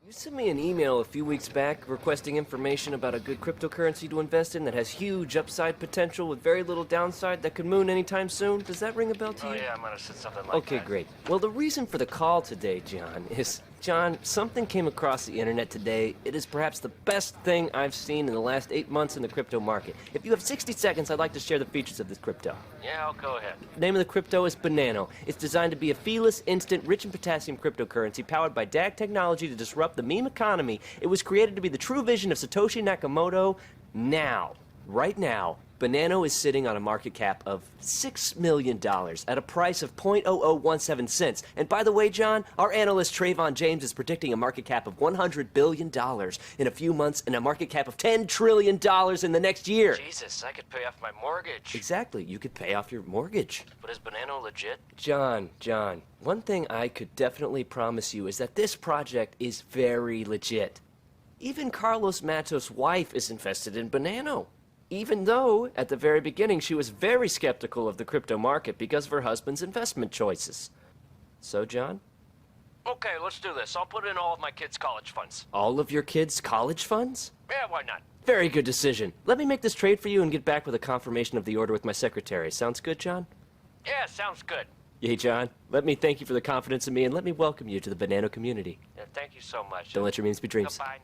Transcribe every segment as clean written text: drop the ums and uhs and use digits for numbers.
You sent me an email a few weeks back requesting information about a good cryptocurrency to invest in that has huge upside potential with very little downside that could moon anytime soon. Does that ring a bell to you? Oh yeah, I might have said something like that. Okay, great. Well, the reason for the call today, John, something came across the internet today. It is perhaps the best thing I've seen in the last 8 months in the crypto market. If you have 60 seconds, I'd like to share the features of this crypto. Yeah, I'll go ahead. The name of the crypto is Banano. It's designed to be a feeless, instant, rich in potassium cryptocurrency powered by DAG technology to disrupt the meme economy. It was created to be the true vision of Satoshi Nakamoto. Now, right now, Banano is sitting on a market cap of $6 million at a price of 0.0017 cents. And by the way, John, our analyst Trayvon James is predicting a market cap of $100 billion in a few months and a market cap of $10 trillion in the next year. Jesus, I could pay off my mortgage. Exactly, you could pay off your mortgage. But is Banano legit? John, one thing I could definitely promise you is that this project is very legit. Even Carlos Matos' wife is invested in Banano. Even though, at the very beginning, she was very skeptical of the crypto market because of her husband's investment choices. So, John? Okay, let's do this. I'll put in all of my kids' college funds. All of your kids' college funds? Yeah, why not? Very good decision. Let me make this trade for you and get back with a confirmation of the order with my secretary. Sounds good, John? Yeah, sounds good. Yay, John. Let me thank you for the confidence in me and let me welcome you to the Banano community. Yeah, thank you so much. Don't let your memes be dreams. Goodbye.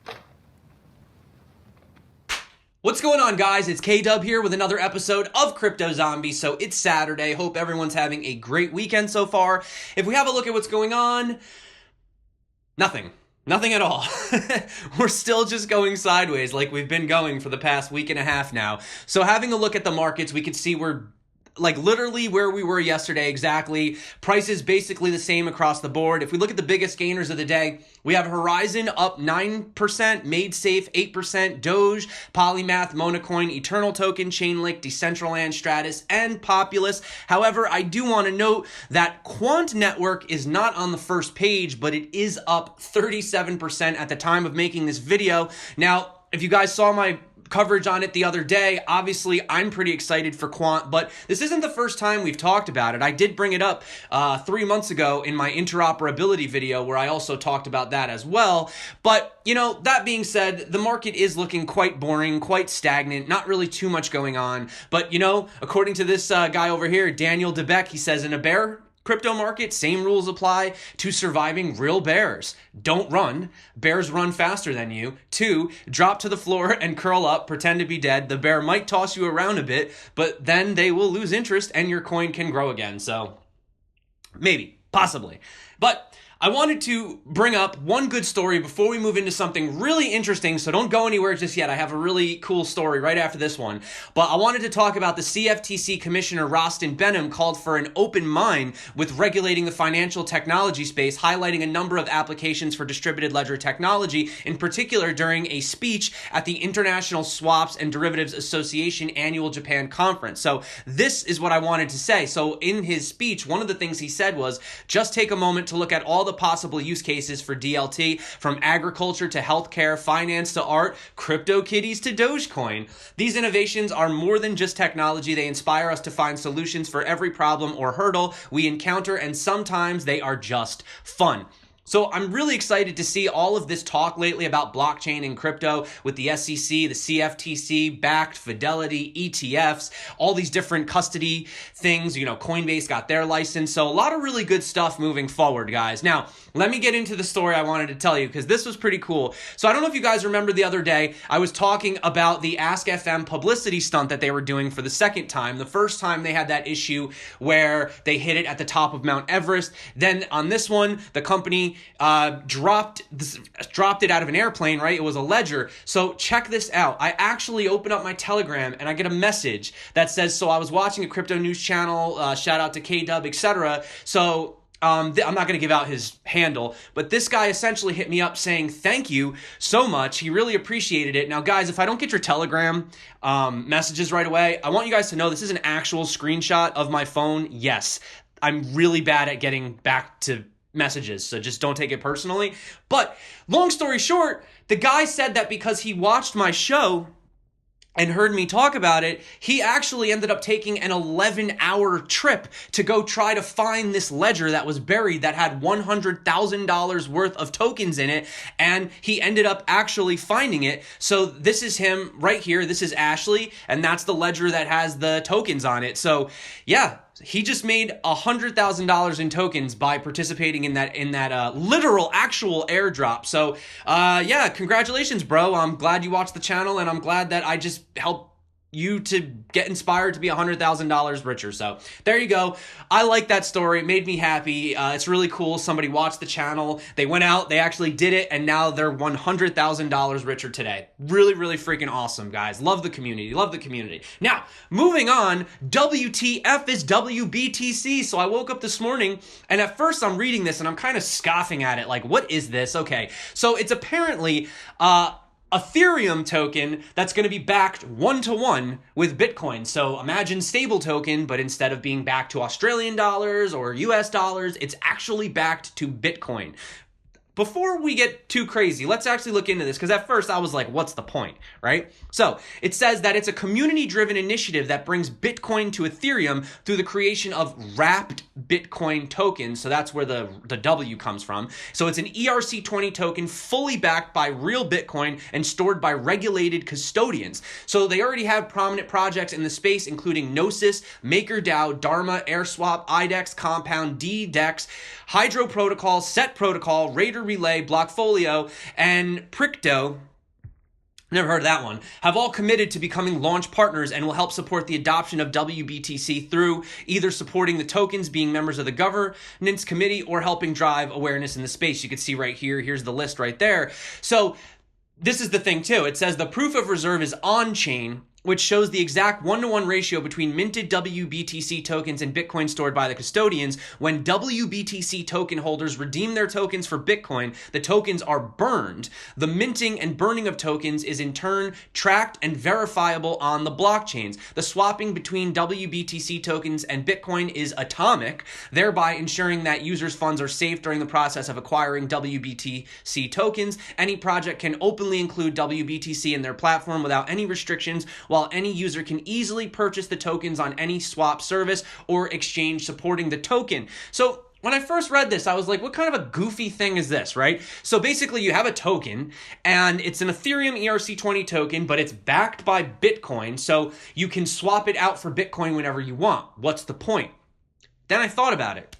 What's going on, guys? It's K-Dub here with another episode of Crypto Zombie. So it's Saturday. Hope everyone's having a great weekend so far. If we have a look at what's going on, nothing at all. We're still just going sideways like we've been going for the past week and a half now. So having a look at the markets, we can see we're like literally where we were yesterday exactly. Prices basically the same across the board. If we look at the biggest gainers of the day, we have Horizon up 9%, MadeSafe 8%, Doge, Polymath, Monocoin, Eternal Token, Chainlink, Decentraland, Stratus, and Populous. However, I do want to note that Quant Network is not on the first page, but it is up 37% at the time of making this video. Now, if you guys saw my coverage on it the other day, obviously I'm pretty excited for Quant, but this isn't the first time we've talked about it. I did bring it up 3 months ago in my interoperability video where I also talked about that as well. But, you know, that being said, the market is looking quite boring, quite stagnant, not really too much going on. But, you know, according to this guy over here, Daniel DeBeck, he says in a bear crypto market, same rules apply to surviving real bears. Don't run. Bears run faster than you. 2, drop to the floor and curl up, pretend to be dead. The bear might toss you around a bit, but then they will lose interest and your coin can grow again. So maybe, possibly. But I wanted to bring up one good story before we move into something really interesting, so don't go anywhere just yet. I have a really cool story right after this one. But I wanted to talk about the CFTC Commissioner Rostin Behnam called for an open mind with regulating the financial technology space, highlighting a number of applications for distributed ledger technology, in particular during a speech at the International Swaps and Derivatives Association Annual Japan Conference. So this is what I wanted to say. So in his speech, one of the things he said was, just take a moment to look at all the possible use cases for DLT, from agriculture to healthcare, finance to art, CryptoKitties to Dogecoin. These innovations are more than just technology. They inspire us to find solutions for every problem or hurdle we encounter, and sometimes they are just fun. So I'm really excited to see all of this talk lately about blockchain and crypto with the SEC, the CFTC, backed Fidelity, ETFs, all these different custody things. You know, Coinbase got their license. So a lot of really good stuff moving forward, guys. Now, let me get into the story I wanted to tell you because this was pretty cool. So I don't know if you guys remember the other day, I was talking about the Ask FM publicity stunt that they were doing for the second time. The first time they had that issue where they hit it at the top of Mount Everest. Then on this one, the company dropped it out of an airplane, right? It was a ledger. So check this out. I actually open up my Telegram and I get a message that says, so I was watching a crypto news channel, shout out to K-Dub, etc. So I'm not going to give out his handle, but this guy essentially hit me up saying, thank you so much. He really appreciated it. Now, guys, if I don't get your Telegram messages right away, I want you guys to know this is an actual screenshot of my phone. Yes, I'm really bad at getting back to messages, so just don't take it personally. But long story short, the guy said that because he watched my show and heard me talk about it, he actually ended up taking an 11-hour trip to go try to find this ledger that was buried that had $100,000 worth of tokens in it, and he ended up actually finding it. So this is him right here. This is Ashley, and that's the ledger that has the tokens on it. So yeah, he just made $100,000 in tokens by participating in that literal actual airdrop. So yeah, congratulations, bro. I'm glad you watched the channel, and I'm glad that I just helped you to get inspired to be $100,000 richer. So there you go. I like that story. It made me happy. It's really cool. Somebody watched the channel. They went out, they actually did it, and now they're $100,000 richer today. Really, really freaking awesome, guys. Love the community. Love the community. Now, moving on, WTF is WBTC. So I woke up this morning, and at first I'm reading this, and I'm kind of scoffing at it. Like, what is this? Okay. So it's apparently Ethereum token that's going to be backed 1-to-1 with Bitcoin. So imagine stable token, but instead of being backed to Australian dollars or US dollars, it's actually backed to Bitcoin. Before we get too crazy, let's actually look into this, because at first I was like, what's the point, right? So it says that it's a community-driven initiative that brings Bitcoin to Ethereum through the creation of wrapped Bitcoin tokens. So that's where the W comes from. So it's an ERC20 token fully backed by real Bitcoin and stored by regulated custodians. So they already have prominent projects in the space, including Gnosis, MakerDAO, Dharma, AirSwap, IDEX, Compound, DDEX, Hydro Protocol, Set Protocol, Raider Relay, Blockfolio, and Pricto, never heard of that one, have all committed to becoming launch partners and will help support the adoption of WBTC through either supporting the tokens, being members of the governance committee, or helping drive awareness in the space. You can see right here, here's the list right there. So this is the thing too. It says the proof of reserve is on-chain, which shows the exact 1-to-1 ratio between minted WBTC tokens and Bitcoin stored by the custodians. When WBTC token holders redeem their tokens for Bitcoin, the tokens are burned. The minting and burning of tokens is in turn tracked and verifiable on the blockchains. The swapping between WBTC tokens and Bitcoin is atomic, thereby ensuring that users' funds are safe during the process of acquiring WBTC tokens. Any project can openly include WBTC in their platform without any restrictions, while any user can easily purchase the tokens on any swap service or exchange supporting the token. So when I first read this, I was like, what kind of a goofy thing is this, right? So basically you have a token, and it's an Ethereum ERC20 token, but it's backed by Bitcoin, so you can swap it out for Bitcoin whenever you want. What's the point? Then I thought about it.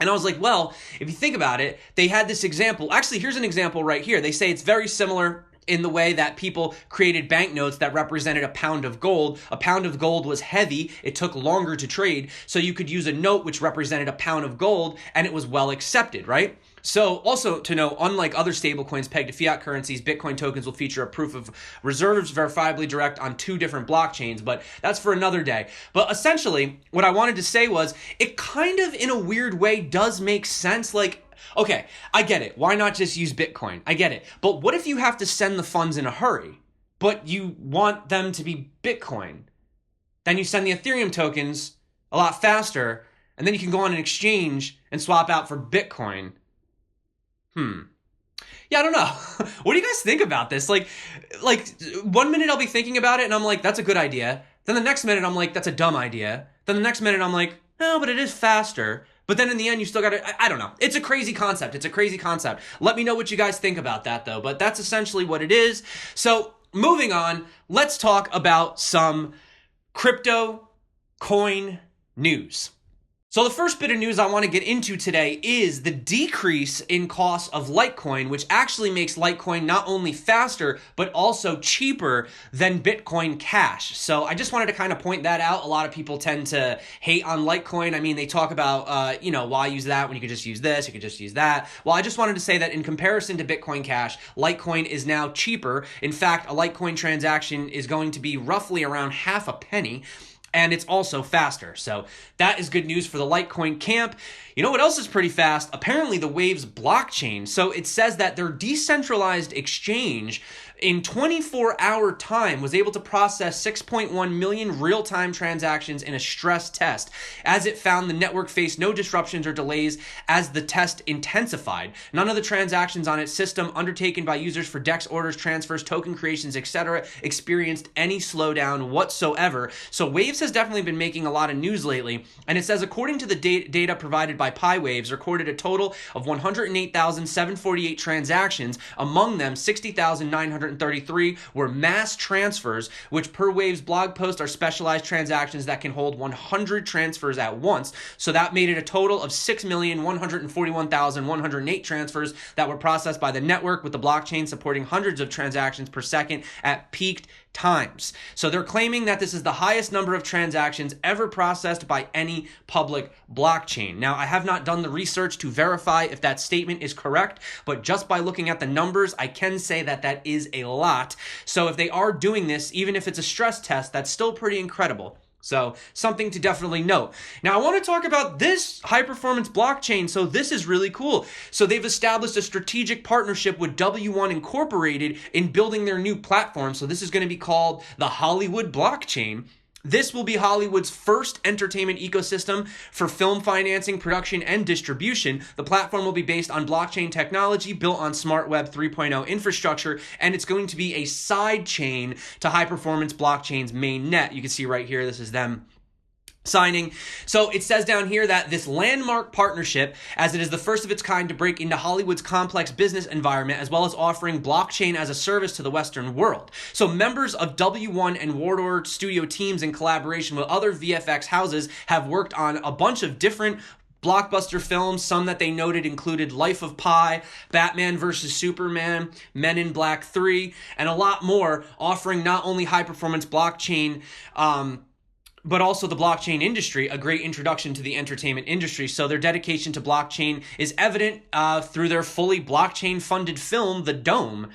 And I was like, well, if you think about it, they had this example. Actually, here's an example right here. They say it's very similar in the way that people created banknotes that represented a pound of gold. A pound of gold was heavy. It took longer to trade. So you could use a note which represented a pound of gold, and it was well accepted, right? So also to know, unlike other stablecoins pegged to fiat currencies, Bitcoin tokens will feature a proof of reserves verifiably direct on 2 different blockchains, but that's for another day. But essentially, what I wanted to say was, it kind of, in a weird way, does make sense. Like, okay, I get it. Why not just use Bitcoin? I get it. But what if you have to send the funds in a hurry, but you want them to be Bitcoin? Then you send the Ethereum tokens a lot faster, and then you can go on an exchange and swap out for Bitcoin. Yeah, I don't know. What do you guys think about this? Like 1 minute I'll be thinking about it and I'm like, that's a good idea. Then the next minute I'm like, that's a dumb idea. Then the next minute I'm like, no, but it is faster. But then in the end, you still got to, I don't know. It's a crazy concept. It's a crazy concept. Let me know what you guys think about that, though. But that's essentially what it is. So moving on, let's talk about some crypto coin news. So the first bit of news I want to get into today is the decrease in cost of Litecoin, which actually makes Litecoin not only faster, but also cheaper than Bitcoin Cash. So I just wanted to kind of point that out. A lot of people tend to hate on Litecoin. I mean, they talk about, why use that when you could just use this, you could just use that. Well, I just wanted to say that in comparison to Bitcoin Cash, Litecoin is now cheaper. In fact, a Litecoin transaction is going to be roughly around half a penny. and it's also faster. So that is good news for the Litecoin camp. You know what else is pretty fast? Apparently the Waves blockchain. So it says that their decentralized exchange in 24-hour time was able to process 6.1 million real-time transactions in a stress test, as it found the network faced no disruptions or delays as the test intensified. None of the transactions on its system undertaken by users for DEX orders, transfers, token creations, etc. experienced any slowdown whatsoever. So Waves has definitely been making a lot of news lately, and it says according to the data provided by PiWaves, recorded a total of 108,748 transactions. Among them, 60,933 were mass transfers, which per Waves blog post are specialized transactions that can hold 100 transfers at once. So that made it a total of 6,141,108 transfers that were processed by the network, with the blockchain supporting hundreds of transactions per second at peaked times. So they're claiming that this is the highest number of transactions ever processed by any public blockchain. Now, I have not done the research to verify if that statement is correct, but just by looking at the numbers, I can say that that is a lot. So if they are doing this, even if it's a stress test, that's still pretty incredible. So something to definitely note. Now I want to talk about this high performance blockchain. So this is really cool. So they've established a strategic partnership with W1 Incorporated in building their new platform. So this is going to be called the Hollywood Blockchain. This will be Hollywood's first entertainment ecosystem for film financing, production, and distribution. The platform will be based on blockchain technology built on Smart Web 3.0 infrastructure, and it's going to be a side chain to high performance blockchain's main net. You can see right here, this is them signing. So it says down here that this landmark partnership, as it is the first of its kind to break into Hollywood's complex business environment, as well as offering blockchain as a service to the Western world. So members of W1 and Wardour Studio teams, in collaboration with other VFX houses, have worked on a bunch of different blockbuster films. Some that they noted included Life of Pi, Batman vs. Superman, Men in Black 3, and a lot more, offering not only high-performance blockchain, but also the blockchain industry, a great introduction to the entertainment industry. So their dedication to blockchain is evident through their fully blockchain-funded film, The Dome,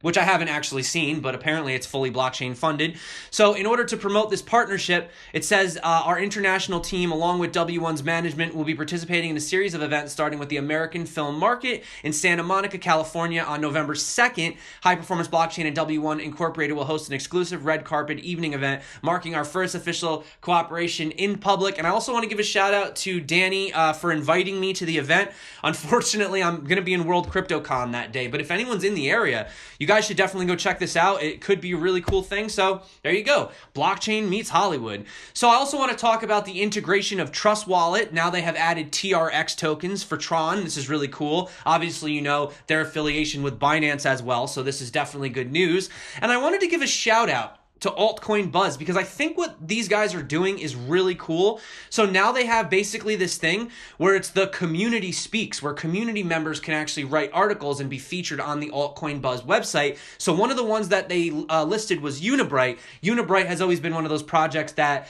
which I haven't actually seen, but apparently it's fully blockchain funded. So in order to promote this partnership, it says our international team, along with W1's management, will be participating in a series of events starting with the American Film Market in Santa Monica, California on November 2nd. High Performance Blockchain and W1 Incorporated will host an exclusive red carpet evening event, marking our first official cooperation in public. And I also want to give a shout out to Danny for inviting me to the event. Unfortunately, I'm going to be in World CryptoCon that day, but if anyone's in the area, you guys should definitely go check this out. It could be a really cool thing. So there you go. Blockchain meets Hollywood. So I also want to talk about the integration of Trust Wallet. Now they have added TRX tokens for Tron. This is really cool. Obviously, you know their affiliation with Binance as well. So this is definitely good news. And I wanted to give a shout out to Altcoin Buzz, because I think what these guys are doing is really cool. So now they have basically this thing where it's the community speaks, where community members can actually write articles and be featured on the Altcoin Buzz website. So one of the ones that they listed was Unibright. Unibright has always been one of those projects that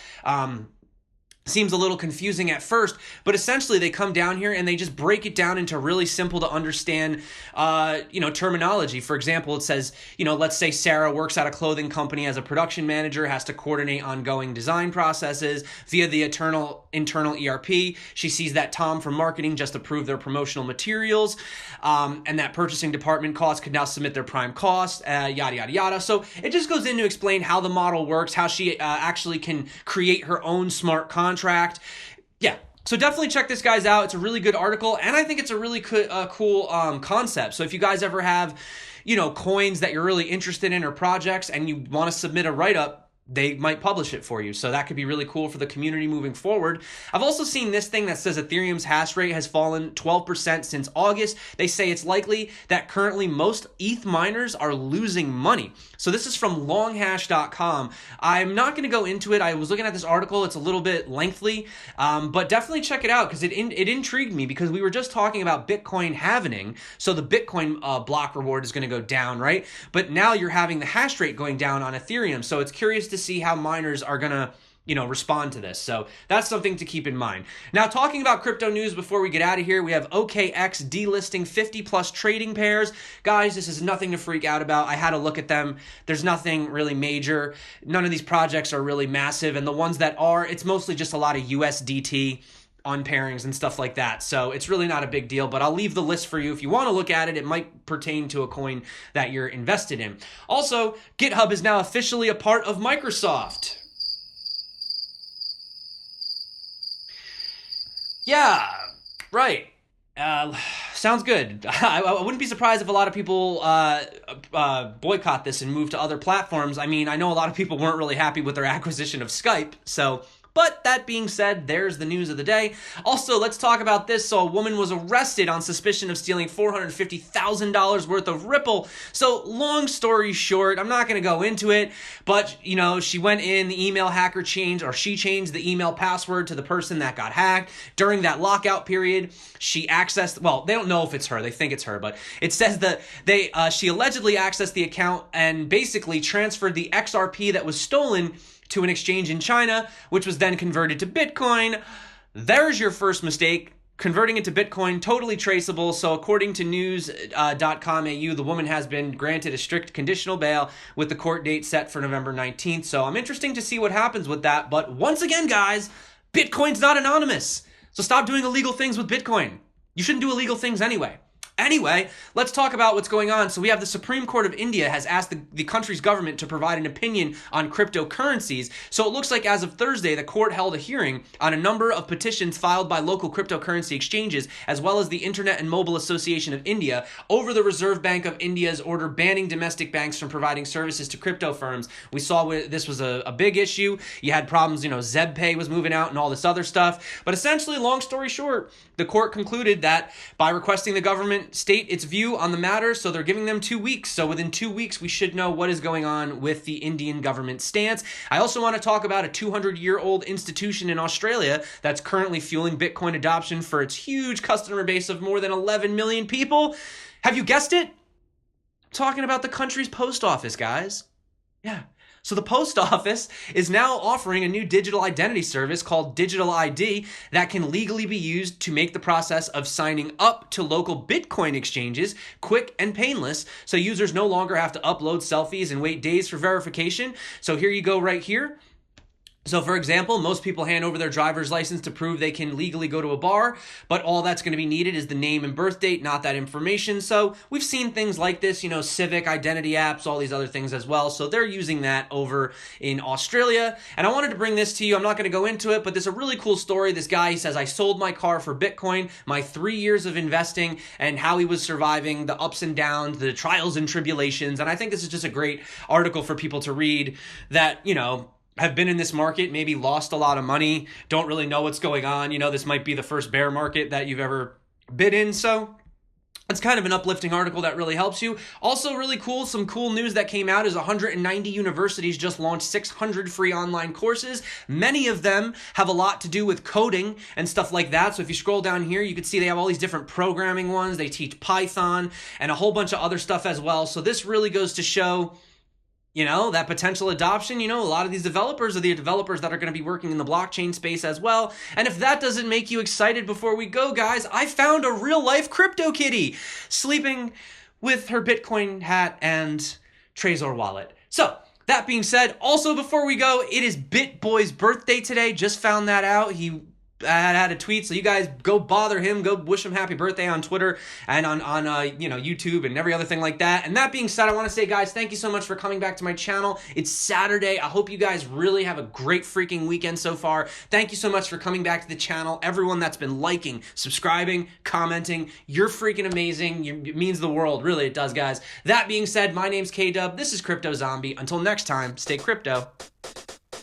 seems a little confusing at first, but essentially they come down here and they just break it down into really simple to understand, terminology. For example, it says, let's say Sarah works at a clothing company as a production manager, has to coordinate ongoing design processes via the internal ERP. She sees that Tom from marketing just approved their promotional materials, and that purchasing department costs could now submit their prime costs, yada, yada, yada. So it just goes in to explain how the model works, how she actually can create her own smart contract. Yeah, so definitely check this guys out. It's a really good article, and I think it's a really cool concept. So if you guys ever have, coins that you're really interested in or projects and you want to submit a write-up, they might publish it for you. So that could be really cool for the community moving forward. I've also seen this thing that says Ethereum's hash rate has fallen 12% since August. They say it's likely that currently most ETH miners are losing money. So this is from longhash.com. I'm not going to go into it. I was looking at this article. It's a little bit lengthy, but definitely check it out because it intrigued me, because we were just talking about Bitcoin halvening. So the Bitcoin block reward is going to go down, right? But now you're having the hash rate going down on Ethereum. So it's curious to see how miners are going to respond to this. So that's something to keep in mind. Now, talking about crypto news before we get out of here, we have OKX delisting 50 plus trading pairs. Guys, this is nothing to freak out about. I had a look at them. There's nothing really major. None of these projects are really massive. And the ones that are, it's mostly just a lot of USDT on pairings and stuff like that. So it's really not a big deal, but I'll leave the list for you. If you want to look at it, it might pertain to a coin that you're invested in. Also, GitHub is now officially a part of Microsoft. Yeah, right. Sounds good. I wouldn't be surprised if a lot of people boycott this and move to other platforms. I mean, I know a lot of people weren't really happy with their acquisition of Skype, so... But that being said, there's the news of the day. Also, let's talk about this. So a woman was arrested on suspicion of stealing $450,000 worth of Ripple. So long story short, I'm not going to go into it, but she went in, the email hacker she changed the email password to the person that got hacked. During that lockout period, she accessed, well, they don't know if it's her, they think it's her, but it says that she allegedly accessed the account and basically transferred the XRP that was stolen to an exchange in China, which was then converted to Bitcoin. There's your first mistake. Converting it to Bitcoin, totally traceable. So according to news.com.au, the woman has been granted a strict conditional bail with the court date set for November 19th. So I'm interested to see what happens with that. But once again, guys, Bitcoin's not anonymous. So stop doing illegal things with Bitcoin. You shouldn't do illegal things anyway. Anyway, let's talk about what's going on. So we have the Supreme Court of India has asked the country's government to provide an opinion on cryptocurrencies. So it looks like as of Thursday, the court held a hearing on a number of petitions filed by local cryptocurrency exchanges, as well as the Internet and Mobile Association of India, over the Reserve Bank of India's order banning domestic banks from providing services to crypto firms. We saw this was a big issue. You had problems, ZebPay was moving out and all this other stuff. But essentially, long story short, the court concluded that by requesting the government state its view on the matter, so they're giving them 2 weeks. So within 2 weeks, we should know what is going on with the Indian government stance. I also want to talk about a 200-year-old institution in Australia that's currently fueling Bitcoin adoption for its huge customer base of more than 11 million people. Have you guessed it? I'm talking about the country's post office, guys. Yeah. So the post office is now offering a new digital identity service called Digital ID that can legally be used to make the process of signing up to local Bitcoin exchanges quick and painless, so users no longer have to upload selfies and wait days for verification. So here you go right here. So for example, most people hand over their driver's license to prove they can legally go to a bar, but all that's going to be needed is the name and birth date, not that information. So we've seen things like this, civic identity apps, all these other things as well. So they're using that over in Australia. And I wanted to bring this to you. I'm not going to go into it, but there's a really cool story. This guy, he says, I sold my car for Bitcoin, my 3 years of investing, and how he was surviving the ups and downs, the trials and tribulations. And I think this is just a great article for people to read that, have been in this market, maybe lost a lot of money, don't really know what's going on. This might be the first bear market that you've ever been in. So it's kind of an uplifting article that really helps you. Also really cool, some cool news that came out is 190 universities just launched 600 free online courses. Many of them have a lot to do with coding and stuff like that. So if you scroll down here, you can see they have all these different programming ones. They teach Python and a whole bunch of other stuff as well. So this really goes to show that potential adoption. A lot of these developers are the developers that are going to be working in the blockchain space as well. And if that doesn't make you excited before we go, guys, I found a real life CryptoKitty sleeping with her Bitcoin hat and Trezor wallet. So that being said, also before we go, it is BitBoy's birthday today. Just found that out. He had a tweet, so you guys go bother him, go wish him happy birthday on Twitter and on YouTube and every other thing like that. And that being said, I want to say, guys, thank you so much for coming back to my channel. It's Saturday. I hope you guys really have a great freaking weekend so far. Thank you so much for coming back to the channel. Everyone that's been liking, subscribing, commenting, you're freaking amazing. It means the world. Really, it does, guys. That being said, my name's K-Dub. This is Crypto Zombie. Until next time, stay crypto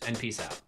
and peace out.